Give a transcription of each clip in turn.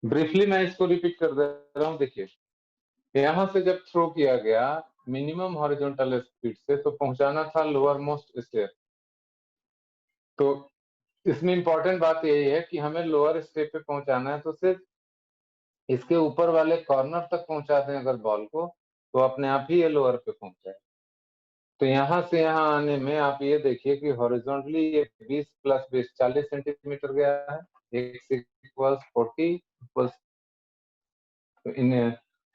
Briefly मैं इसको repeat कर दे रहा हूँ। देखिए, यहां से जब थ्रो किया गया मिनिमम हॉरिजॉन्टल स्पीड से, तो पहुंचाना था लोअर मोस्ट स्टेप। तो इसमें इंपॉर्टेंट बात यही है कि हमें लोअर स्टेप पे पहुंचाना है, तो सिर्फ इसके ऊपर वाले कॉर्नर तक पहुंचा दें अगर बॉल को, तो अपने आप ही ये लोअर पे पहुंच जाए। तो यहाँ से यहाँ आने में आप ये देखिए कि हॉरिजॉन्टली ये 20 + 20 40 सेंटीमीटर गया है, x = 40 equals in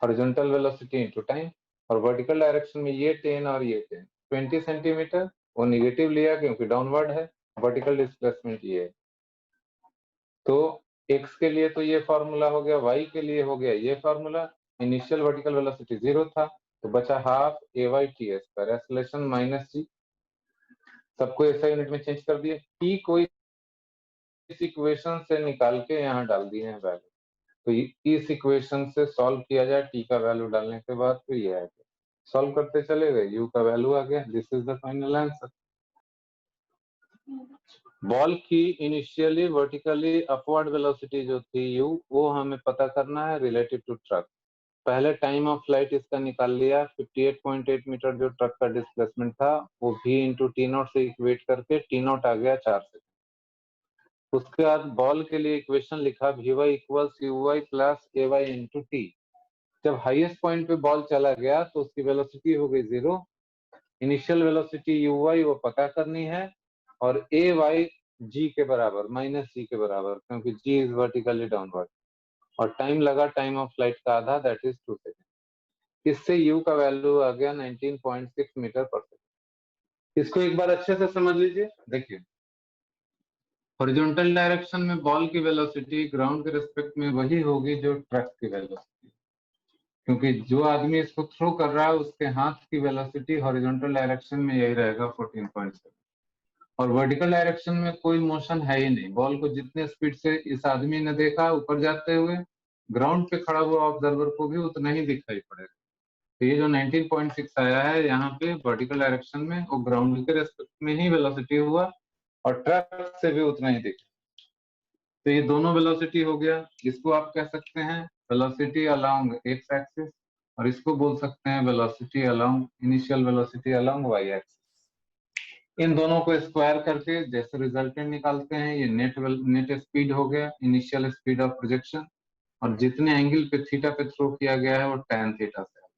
horizontal velocity into time, और वर्टिकल डायरेक्शन में ये 10 और ये 10 20 सेंटीमीटर, वो निगेटिव लिया क्योंकि डाउनवर्ड है, वर्टिकल डिस्प्लेसमेंट ये है। तो x के लिए तो ये फॉर्मूला हो गया, y के लिए हो गया ये फॉर्मूला। इनिशियल वर्टिकल वेलोसिटी 0 था, तो बचा हाफ AY/TS, एक्सेलरेशन -g, सबको SI यूनिट में चेंज कर दिए। t को इस इक्वेशन से निकाल के यहाँ डाल दिए हैं वैल्यू, तो इस इक्वेशन से सॉल्व किया जाए t का वैल्यू डालने के बाद, तो ये आ गया। सॉल्व करते चले गए, u का वैल्यू आ गया। This is the final answer. Ball की इनिशियली वर्टिकली अपवर्ड वेलोसिटी जो थी u, वो हमें पता करना है रिलेटिव टू ट्रक। पहले टाइम ऑफ फ्लाइट इसका निकाल लिया, 58.8 मीटर जो ट्रक का डिस्प्लेसमेंट था, वो v × t0 से इक्वेट करके t0 आ गया 4 सेकंड। उसके बाद बॉल के लिए इक्वेशन लिखा, Vy = uy + ay × t। जब हाईएस्ट पॉइंट पे बॉल चला गया तो उसकी वेलोसिटी हो गई 0। इनिशियल वेलोसिटी uy वो पता करनी है, और ay g के बराबर, -g के बराबर, क्योंकि g इज वर्टिकली डाउनवर्ड, और टाइम लगा टाइम ऑफ फ्लाइट का आधा, दैट इज 2 सेकंड। इससे u का वैल्यू आ गया 19.6 मीटर पर सेकंड। इसको एक बार अच्छे से समझ लीजिए। देखिए, हॉरिजॉन्टल डायरेक्शन में बॉल की वेलोसिटी ग्राउंड के रिस्पेक्ट में वही होगी जो ट्रक की वेलोसिटी, क्योंकि जो आदमी इसको थ्रो कर रहा है उसके हाथ की वेलोसिटी हॉरिजॉन्टल डायरेक्शन में यही रहेगा 14.7, और वर्टिकल डायरेक्शन में कोई मोशन है ही नहीं। बॉल को जितने स्पीड से इस आदमी ने देखा ऊपर जाते हुए, ग्राउंड पे खड़ा हुआ ऑब्जर्वर को भी उतना ही दिखाई पड़ेगा। तो ये जो 19.6 आया है यहाँ पे वर्टिकल डायरेक्शन में, वो ग्राउंड के रेस्पेक्ट में ही वेलोसिटी हुआ, और ट्रक से भी उतना ही दिखा। तो ये दोनों वेलोसिटी हो गया। इसको आप कह सकते हैं वेलोसिटी अलोंग एक्स एक्सिस, और इसको बोल सकते हैं velocity along, initial velocity along y axis. इन दोनों को स्क्वायर करके जैसे रिजल्टेंट निकालते हैं, ये नेट स्पीड हो गया, इनिशियल स्पीड ऑफ प्रोजेक्शन, और जितने एंगल पे थीटा पे थ्रो किया गया है वो tan थीटा से आ गया।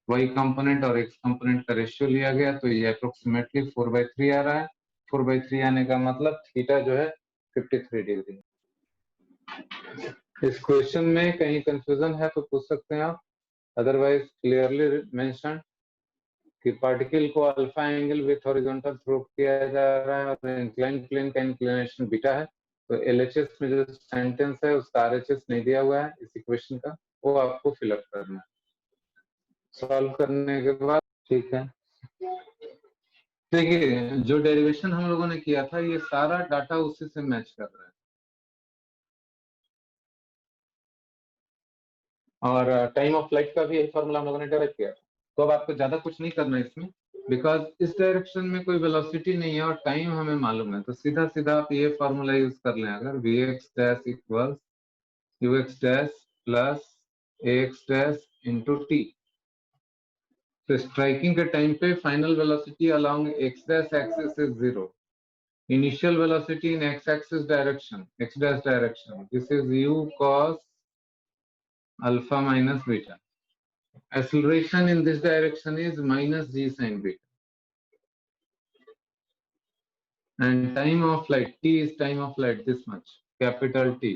वाई कंपोनेंट और एक्स कंपोनेंट का रेशियो लिया गया, तो ये अप्रोक्सीमेटली 4/3 आ रहा है। 4/3 आने का मतलब थीटा जो है 53 डिग्री। इस क्वेश्चन में कहीं कंफ्यूजन है तो पूछ सकते हैं आप, अदरवाइज क्लियरली मेंशन कि पार्टिकल को alpha angle with horizontal throw किया जा रहा है, और इंक्लाइंड प्लेन का इंक्लिनेशन बीटा है। तो LHS में जो सेंटेंस है उसका RHS नहीं दिया हुआ है इस इक्वेशन का, वो आपको फिलअप करना है सॉल्व करने के बाद। ठीक है, देखिए जो डेरिवेशन हम लोगों ने किया था, ये सारा डाटा उसी से मैच कर रहा है, और टाइम ऑफ फ्लाइट का भी यही फॉर्मूला हम लोगों ने डेराइव किया। तो अब आपको ज्यादा कुछ नहीं करना है इसमें, बिकॉज इस डायरेक्शन में कोई वेलोसिटी नहीं है और टाइम हमें मालूम है, तो सीधा सीधा आप ये फॉर्मूला यूज कर लें। अगर Vx' = Ux' + Ax' × t, तो स्ट्राइकिंग के टाइम पे final velocity along x' axis is 0, initial velocity in x axis direction, x' direction, this is u cos alpha minus beta. Acceleration in this direction is -g sin beta. And time of flight, t is time of flight, this much, capital T.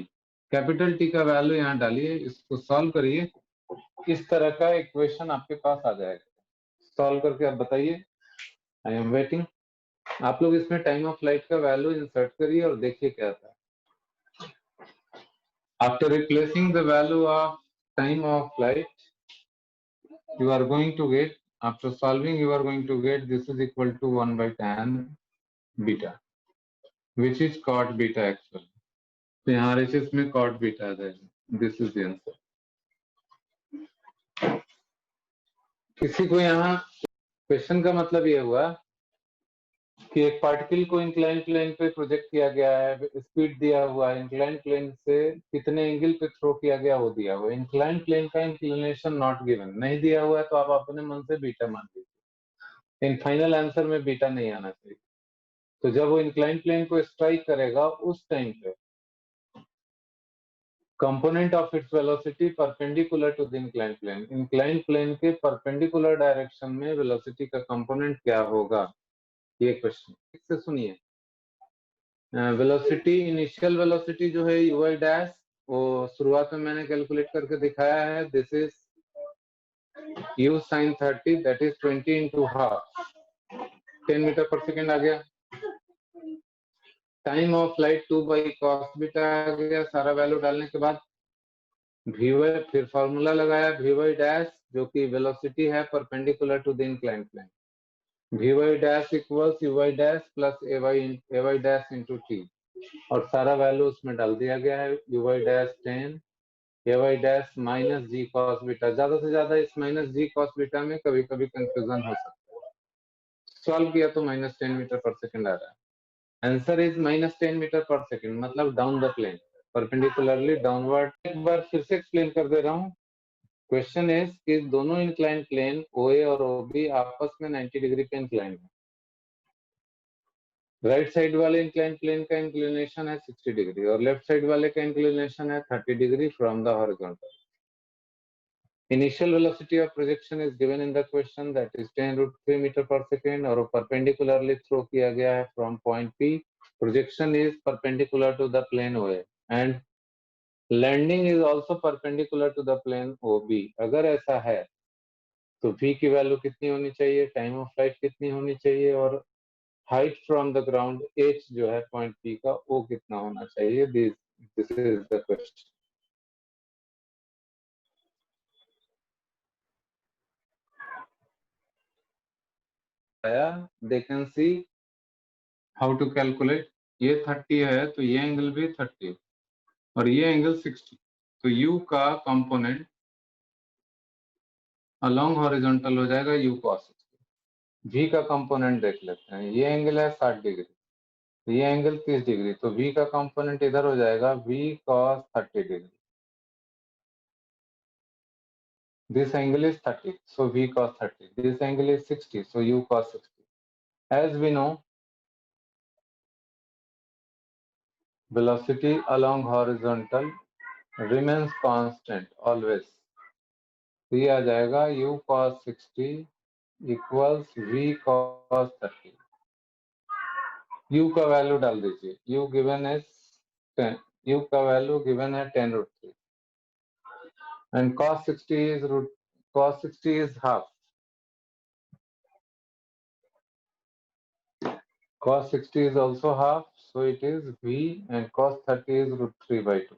Capital T का value यहाँ डालिए, इसको solve करिए, इस तरह का equation आपके पास आ जाएगा। सॉल्व करके आप बताइए, आई एम वेटिंग। आप लोग इसमें टाइम ऑफ फ्लाइट का वैल्यू इंसर्ट करिए और देखिए क्या आता है। After replacing the value of time of flight, you are going to get, after solving you are going to get, this is equal to 1/tan beta, which is cot beta actually. तो यहाँ RHS में cot beta आ जाएगा। This is the answer. किसी को यहाँ question का मतलब ये हुआ कि एक पार्टिकल को इंक्लाइन प्लेन पे प्रोजेक्ट किया गया है, स्पीड दिया हुआ है, इंक्लाइन प्लेन से कितने एंगल पे थ्रो किया गया वो दिया हुआ है। इंक्लाइन प्लेन का इंक्लिनेशन नॉट गिवन, नहीं दिया हुआ है तो आप अपने मन से बीटा मान लीजिए। इन फाइनल आंसर में बीटा नहीं आना चाहिए। तो जब वो इंक्लाइन प्लेन को स्ट्राइक करेगा उस टाइम पे component of its velocity perpendicular to the incline plane के परपेंडिकुलर डायरेक्शन में वेलोसिटी का कंपोनेंट क्या होगा, ये क्वेश्चन से सुनिए। वेलोसिटी, इनिशियल वेलोसिटी जो है ui डैश, वो शुरुआत में मैंने कैलकुलेट करके दिखाया है। This is u sin 30, that is 20 into half, 10 metre पर सेकेंड आ गया। Time of flight 2 by cos beta आ गया। सारा वैल्यू डालने के बाद vy, फिर फॉर्मूला लगाया vy डैश जो कि वेलोसिटी है perpendicular to the incline plane, vy dash equals ui dash plus ay dash into t, और सारा वैल्यू उसमें डाल दिया गया है। ui dash 10, ay dash minus g cos beta. ज्यादा से ज्यादा इस माइनस जी कॉस बीटा में कभी कभी कंफ्यूजन हो सकता है। सॉल्व किया तो -10 मीटर पर सेकेंड आ रहा है। आंसर इज -10 मीटर पर सेकेंड, मतलब down the plane, perpendicularly downward. एक बार फिर से एक्सप्लेन कर दे रहा हूँ। क्वेश्चन इज कि दोनों इंक्लाइन प्लेन OA और OB आपस में 90 डिग्री पे इंक्लाइन है। राइट साइड वाले इंक्लाइन प्लेन का इंक्लिनेशन है 60 डिग्री और लेफ्ट साइड वाले का इंक्लिनेशन है 30 degree from the horizontal. Initial velocity of projection is given in the question, that is 10√3 metre पर सेकेंड, और परपेंडिकुलरली थ्रो किया गया है from point P। Projection is perpendicular to the plane OA and landing is also perpendicular to the plane OB। अगर ऐसा है तो V की वैल्यू कितनी होनी चाहिए, टाइम ऑफ फ्लाइट कितनी होनी चाहिए, और height from the ground H जो है पॉइंट P का वो कितना होना चाहिए। This is the question. they can see how to calculate। ये 30 है तो ये एंगल भी 30 और ये एंगल 60, तो u का कंपोनेंट अलोंग हॉरिजॉन्टल हो जाएगा u cos 60। v का कंपोनेंट देख लेते हैं। ये एंगल है 60 डिग्री, तो ये एंगल 30 डिग्री, तो v का कंपोनेंट इधर हो जाएगा v cos 30 degree. This angle is 30, so v cos 30. This angle is 60, so u cos 60. As we know, velocity along horizontal remains constant always। तो ये आ जाएगा u cos 60 equals v cos 30। u का value डाल दीजिए। u given है 10, u का value given है 10√3 and cos 60 is half। Cos 60 is also half, so it is v, and cos 30 is √3 by 2।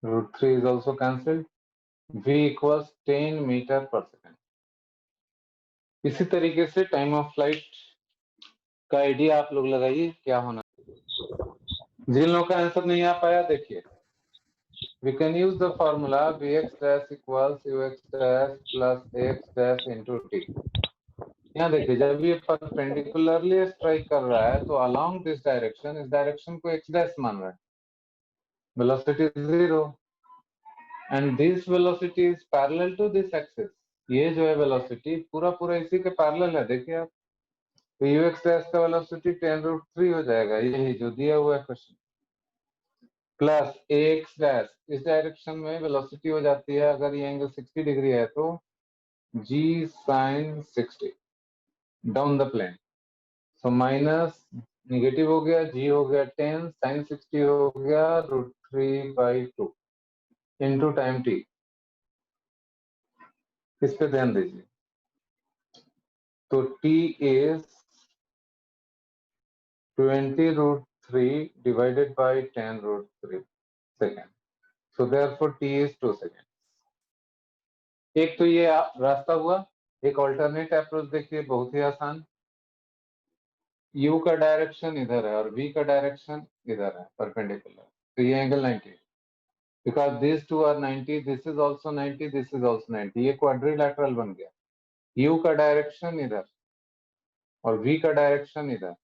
√3 is also cancelled। v equals 10 metre पर second. इसी तरीके से टाइम ऑफ फ्लाइट का idea आप लोग लगाइए क्या होना। जिन लोगों का आंसर नहीं आ पाया देखिए, we can use the formula vx dash equals ux dash plus ax dash into t। यहाँ देखिए, जब ये परपेंडिकुलरली स्ट्राइक कर रहा है तो अलोंग दिस डायरेक्शन, इस डायरेक्शन को x डैश मान रहा है, velocity 0 and this velocity is parallel to this axis. ये जो है वेलोसिटी पूरा पूरा इसी के पैरेलल है। देखिए आप, तो ux डैश का वेलोसिटी 10√3 हो जाएगा, यही जो दिया हुआ है क्वेश्चन, प्लस ax डैश इस डायरेक्शन में वेलोसिटी हो जाती है, अगर ये एंगल 60 डिग्री है तो g sin 60 down the plane. So minus negative हो गया, g हो गया 10, sin 60 हो गया √3 by 2 इंटू टाइम t। इस पे ध्यान दीजिए, तो t is 20√3 divided by 10√3 second, so therefore t is 2 second. एक तो ये रास्ता हुआ। एक ऑल्टरनेट अप्रोच देखिए, बहुत ही आसान। u का डायरेक्शन इधर है और v का डायरेक्शन इधर है परपेंडिकुलर, तो ये angle 90, because this two are 90, this is also 90, this is also 90, ये क्वाड्रिलैटरल बन गया। u का डायरेक्शन इधर और v का डायरेक्शन इधर,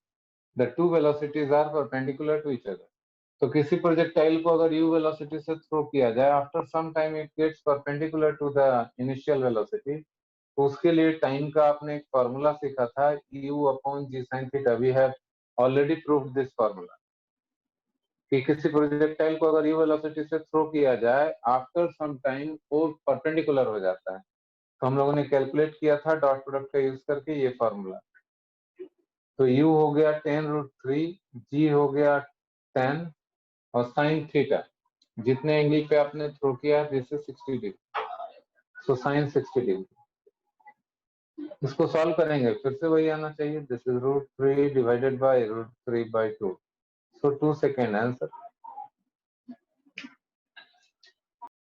the two velocities are perpendicular to each other. तो किसी प्रोजेक्टाइल को अगर u वेलोसिटी से थ्रो किया जाए, after some time it gets perpendicular to the initial velocity, तो उसके लिए टाइम का आपने एक फॉर्मूला सीखा था, u upon g sin theta. We have already proved this formula कि किसी प्रोजेक्टाइल को अगर u वेलोसिटी से थ्रो किया जाए, आफ्टर सम टाइम वो परपेंडिकुलर हो जाता है. तो हम लोगों ने कैलकुलेट किया था डॉट प्रोडक्ट का यूज करके ये फॉर्मूला. तो u हो गया 10√3, g हो गया 10 और साइन थीटा जितने एंगल पे आपने थ्रो किया this is 60 degree. So sine 60 degree. इसको सॉल्व करेंगे फिर से वही आना चाहिए. This is √3 divided by √3/2. So 2 second answer.